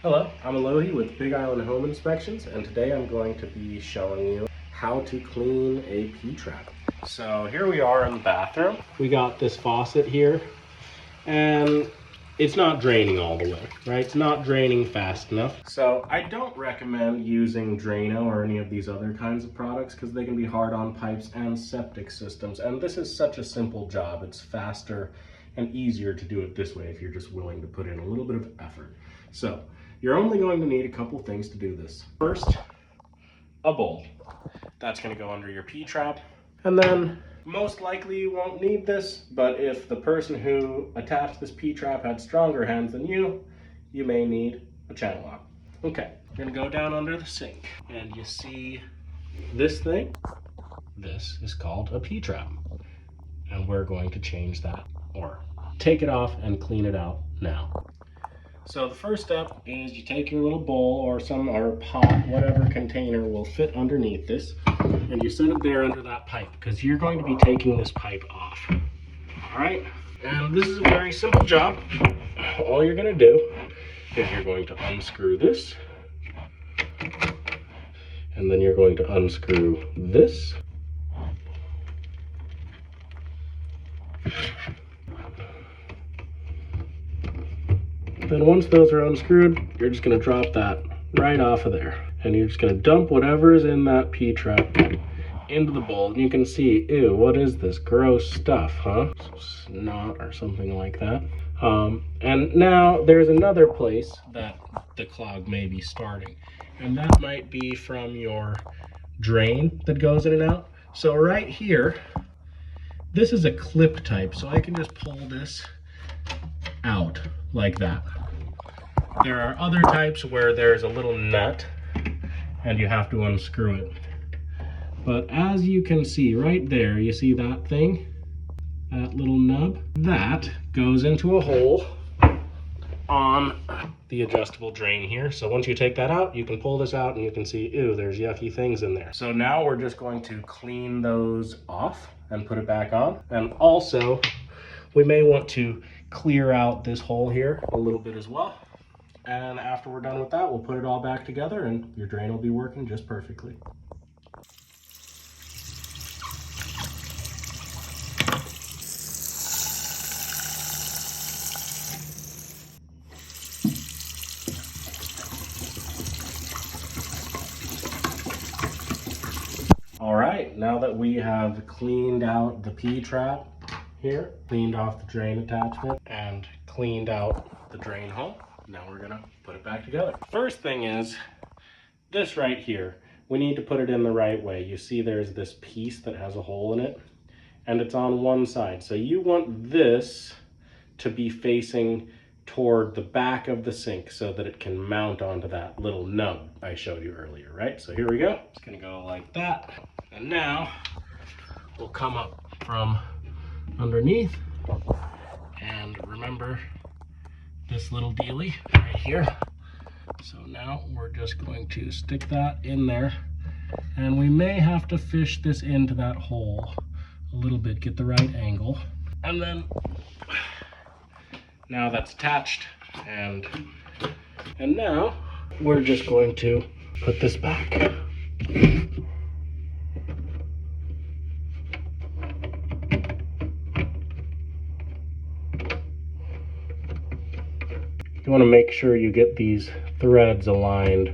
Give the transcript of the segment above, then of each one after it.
Hello, I'm Alohi with Big Island Home Inspections, and today I'm going to be showing you how to clean a P-trap. So here we are in the bathroom. We got this faucet here, and it's not draining all the way, right? It's not draining fast enough. So I don't recommend using Drano or any of these other kinds of products because they can be hard on pipes and septic systems. And this is such a simple job. It's faster and easier to do it this way if you're just willing to put in a little bit of effort. So you're only going to need a couple things to do this. First, a bowl. That's going to go under your P-trap. And then most likely you won't need this, but if the person who attached this P-trap had stronger hands than you may need a channel lock. Okay, you're going to go down under the sink and you see this thing. This is called a P-trap. And we're going to change that or take it off and clean it out now. So the first step is you take your little bowl or pot, whatever container will fit underneath this, and you set it there under that pipe because you're going to be taking this pipe off. All right, and this is a very simple job. All you're going to do is you're going to unscrew this, and then you're going to unscrew this. Then once those are unscrewed, you're just going to drop that right off of there. And you're just going to dump whatever is in that P-trap into the bowl. And you can see, ew, what is this gross stuff, huh? Snot or something like that. And now there's another place that the clog may be starting. And that might be from your drain that goes in and out. So right here, this is a clip type. So I can just pull this out like that. There are other types where there's a little nut and you have to unscrew it. But as you can see right there, you see that thing? That little nub? That goes into a hole on the adjustable drain here. So once you take that out, you can pull this out and you can see, ew, there's yucky things in there. So now we're just going to clean those off and put it back on. And also, we may want to clear out this hole here a little bit as well. And after we're done with that, we'll put it all back together and your drain will be working just perfectly. All right, now that we have cleaned out the P-trap here, cleaned off the drain attachment, and cleaned out the drain hole, now we're gonna put it back together. First thing is this right here. We need to put it in the right way. You see there's this piece that has a hole in it and it's on one side. So you want this to be facing toward the back of the sink so that it can mount onto that little nub I showed you earlier, right? So here we go. It's gonna go like that. And now we'll come up from underneath and remember this little dealie right here. So now we're just going to stick that in there and we may have to fish this into that hole a little bit, get the right angle. And then now that's attached and now we're just going to put this back. You want to make sure you get these threads aligned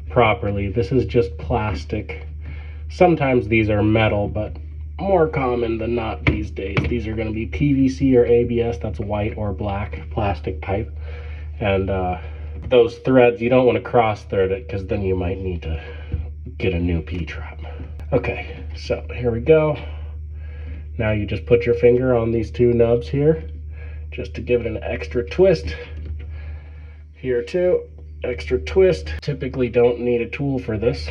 properly. This is just plastic. Sometimes these are metal, but more common than not these days. These are going to be PVC or ABS, that's white or black plastic pipe. And those threads, you don't want to cross thread it because then you might need to get a new P-trap. Okay, so here we go. Now you just put your finger on these two nubs here just to give it an extra twist. Here too, extra twist. Typically don't need a tool for this.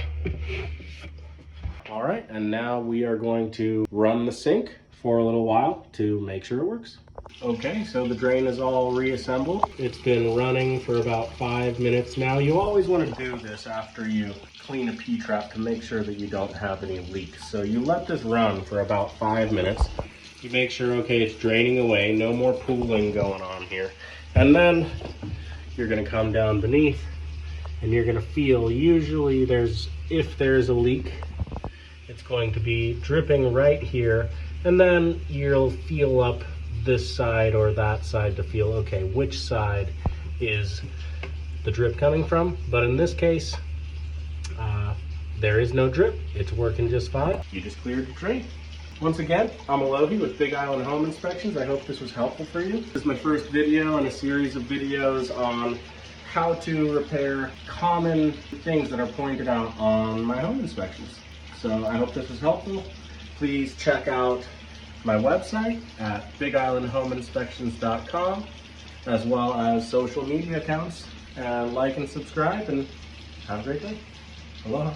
All right, and now we are going to run the sink for a little while to make sure it works. Okay, so the drain is all reassembled. It's been running for about 5 minutes now. You always want to do this after you clean a P-trap to make sure that you don't have any leaks. So you let this run for about 5 minutes. You make sure, okay, it's draining away, no more pooling going on here. And then you're gonna come down beneath and you're gonna feel, usually if there's a leak, it's going to be dripping right here, and then you'll feel up this side or that side to feel, okay, which side is the drip coming from. But in this case, there is no drip. It's working just fine. You just cleared the drain. Once again, I'm Alohi with Big Island Home Inspections. I hope this was helpful for you. This is my first video in a series of videos on how to repair common things that are pointed out on my home inspections. So I hope this was helpful. Please check out my website at bigislandhomeinspections.com, as well as social media accounts, and like and subscribe, and have a great day. Aloha.